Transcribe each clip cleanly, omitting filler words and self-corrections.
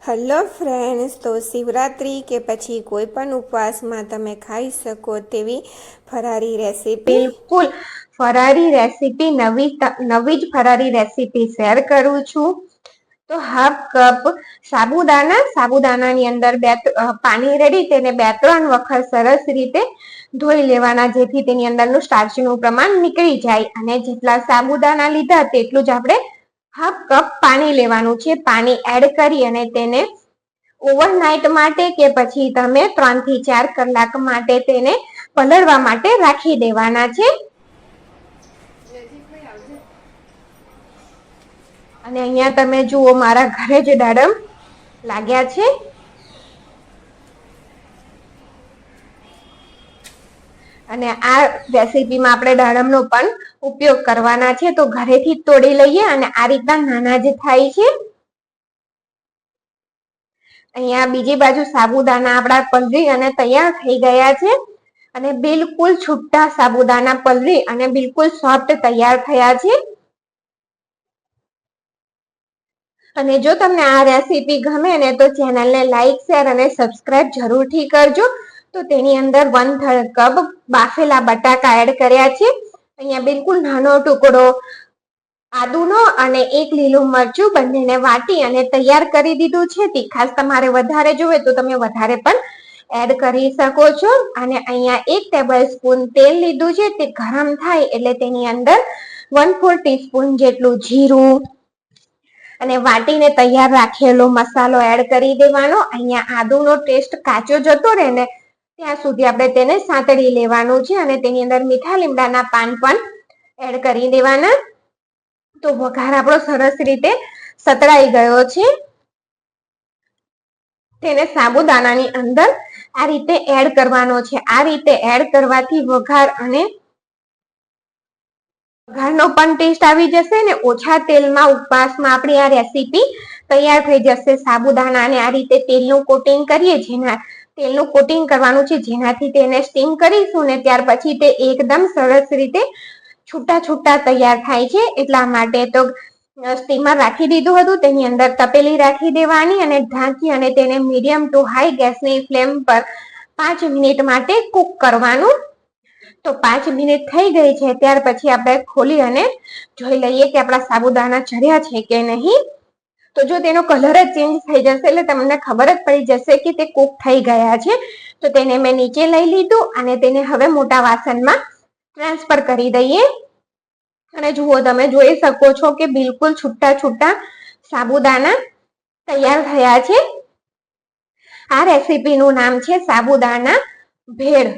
Hello friends, તો શિવરાત્રિ કે પછી કોઈ પણ ઉપવાસમાં તમે ખાઈ શકો તેવી ફરારી રેસીપી, બિલકુલ ફરારી રેસીપી, નવી જ ફરારી રેસીપી શેર કરું છું. તો હાફ કપ સાબુદાણાની અંદર પાણી રેડી તેને 2-3 વખત સરસ રીતે ધોઈ લેવાના, જેથી તેની અંદરનું સ્ટાર્ચનું પ્રમાણ નીકળી જાય. અને જેટલા સાબુદાણા લીધા તેટલું જ આપણે હાફ કપ પાણી લેવાનું છે. પાણી એડ કરી અને તેને ઓવરનાઇટ માટે કે પછી તમે 3 થી 4 કલાક માટે તેને પલળવા માટે રાખી દેવાના છે. અને અહીંયા તમે જુઓ, મારા ઘરે જ દાડમ લાગ્યા છે. અને આ રેસીપીમાં આપણે દાડમનો પણ ઉપયોગ કરવાના છે, તો ઘરેથી જ તોડી લઈએ. અને આ રીતના નાના જ થાય છે. અહીંયા બીજી બાજુ સાબુદાણા આપણા પલળી અને તૈયાર થઈ ગયા છે. અને બિલકુલ છૂટા સાબુદાણા પલળી અને બિલકુલ સોફ્ટ તૈયાર થયા છે. અને જો તમને આ રેસીપી ગમે ને તો ચેનલને લાઈક, શેર અને સબસ્ક્રાઇબ જરૂરથી કરજો. તો તેની અંદર 1/3 કપ બાફેલા બટાકા એડ કર્યા છે. અહીંયા બિલકુલ નાનો ટુકડો આદુનો અને 1 લીલું મરચું બંનેને વાટી અને તૈયાર કરી દીધું છે. તીખાસ તમારે વધારે જોઈએ તો તમે વધારે પણ એડ કરી શકો છો. અને અહીંયા 1 ટેબલસ્પૂન તેલ લીધું છે. તે ગરમ થાય એટલે તેની અંદર 1/4 ટીસ્પૂન જેટલું જીરું અને વાટીને તૈયાર રાખેલો મસાલો એડ કરી દેવાનો. અહીંયા આદુનો ટેસ્ટ કાચો જતો રહે ને ત્યાં સુધી આપણે તેને સાંતળી લેવાનું છે. અને તેની અંદર મીઠા લીમડાના પાન પણ એડ કરી દેવાના. તો વઘાર આપણો સરસ રીતે સતળાઈ ગયો છે. તેને સાબુદાણાની અંદર આ રીતે એડ કરવાનો છે. આ રીતે એડ કરવાથી વઘારનો પણ ટેસ્ટ આવી જશે ને ઓછા તેલમાં ઉપવાસમાં આપણી આ રેસીપી તૈયાર થઈ જશે. સાબુદાણાને આ રીતે તેલનું કોટિંગ કરીએ, તેલનું કોટિંગ કરવાનું છે, જેનાથી તેને સ્ટીમ કરીશું ને ત્યાર પછી તે એકદમ સરસ રીતે છૂટા તૈયાર થાય છે. એટલા માટે તો સ્ટીમર રાખી દીધું હતું, તેની અંદર તપેલી રાખી દેવાની અને ઢાંકી અને તેને મીડિયમ ટુ હાઈ ગેસની ફ્લેમ પર 5 મિનિટ માટે કૂક કરવાનું. તો 5 મિનિટ થઈ ગઈ છે. ત્યાર પછી આપણે ખોલી અને જોઈ લઈએ કે આપણા સાબુદાણા ચડ્યા છે કે નહીં. તો જો તેનો કલર જ ચેન્જ થઈ જશે એટલે તમને ખબર જ પડી જશે કે તે કૂક થઈ ગયા છે. તો તેને મેં નીચે લઈ લીધું અને તેને હવે મોટા વાસણમાં ટ્રાન્સફર કરી દઈએ. અને જુઓ, તમે જોઈ શકો છો કે બિલકુલ છૂટા સાબુદાણા તૈયાર થયા છે. આ રેસીપીનું નામ છે સાબુદાણા ભેળ.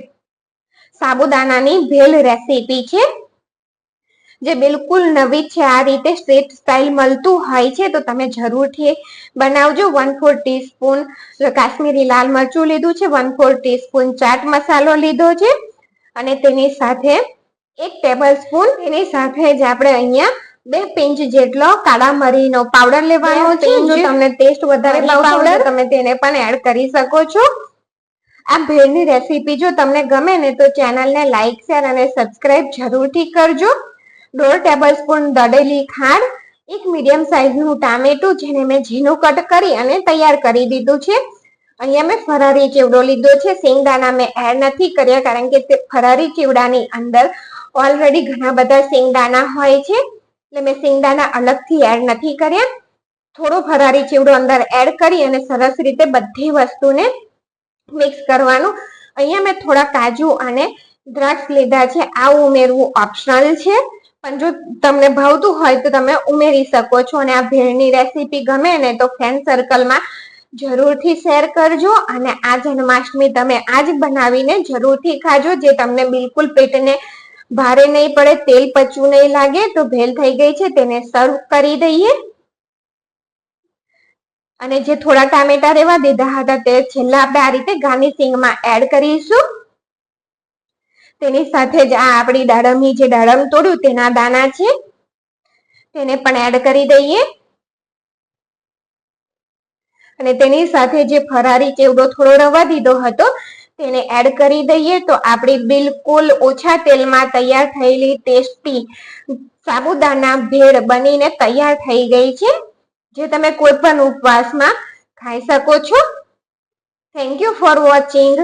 સાબુદાણાની ભેળ રેસીપી છે, જે બિલકુલ નવી છે. આ રીતે સ્ટ્રીટ સ્ટાઇલ મળતું હોય છે, તો તમે જરૂરથી બનાવજો. 1/4 ટીસ્પૂન કાશ્મીરી લાલ મરચું લીધું છે, 1/4 ટીસ્પૂન ચાટ મસાલો લીધો છે અને તેની સાથે 1 ટેબલસ્પૂન એની સાથે જ આપણે અહીંયા 2 પિંચ જેટલો કાળા મરીનો પાવડર લેવાનો છે. જો તમને ટેસ્ટ વધારે ભાવતો તમે તેને પણ એડ કરી શકો છો. આ ભેળની રેસીપી જો તમને ગમે ને તો ચેનલને લાઈક, શેર અને સબસ્ક્રાઇબ જરૂરથી કરજો. 1/2 ટેબલસ્પૂન દળેલી ખાંડ, 1 મીડિયમ સાઈઝનું ટામેટું જેને મેં ઝીણું કટ કરી અને તૈયાર કરી દીધું છે. અહીંયા મેં ફરારી ચેવડો લીધો છે. શેંગદાણા મેં એડ નથી કર્યા, કારણ કે તે ફરારી ચેવડાની અંદર ઓલરેડી ઘણા બધા શેંગદાણા હોય છે, એટલે મેં શેંગદાણા અલગથી એડ નથી કર્યા. થોડો ફરારી ચેવડો અંદર એડ કરી અને સરસ રીતે બધી વસ્તુને મિક્સ કરવાનું. અહીંયા મેં થોડા કાજુ અને દ્રાક્ષ લીધા છે. આ ઉમેરવું ઓપ્શનલ છે, પણ જો તમને ભાવતું હોય તો તમે ઉમેરી શકો છો. અને આ ભેળની રેસીપી ગમે ને તો ફ્રેન્ડ સર્કલમાં જરૂરથી શેર કરજો. અને આ જન્માષ્ટમી તમે આજ બનાવીને જરૂરથી ખાજો, જે તમને બિલકુલ પેટને ભારે નહીં પડે, તેલ પચવું નહીં લાગે. તો ભેળ થઈ ગઈ છે, તેને સર્વ કરી દઈએ. અને જે થોડા ટામેટા રેવા દીધા હતા તે છેલ્લા આપણે આ રીતે ગાર્નિશિંગમાં એડ કરીશું. તેની સાથે જ આ આપણી દાડમ તોડ્યું તેના દાણા છે, તેને પણ એડ કરી દઈએ. અને તેની સાથે જે ફરારી ચેવડો થોડો રવા દીધો હતો તેને એડ કરી દઈએ. તો આપણી બિલકુલ ઓછા તેલમાં તૈયાર થયેલી ટેસ્ટી સાબુદાણા ભેળ બનીને તૈયાર થઈ ગઈ છે, જે તમે કોઈ પણ ઉપવાસમાં ખાઈ શકો છો. Thank you for watching.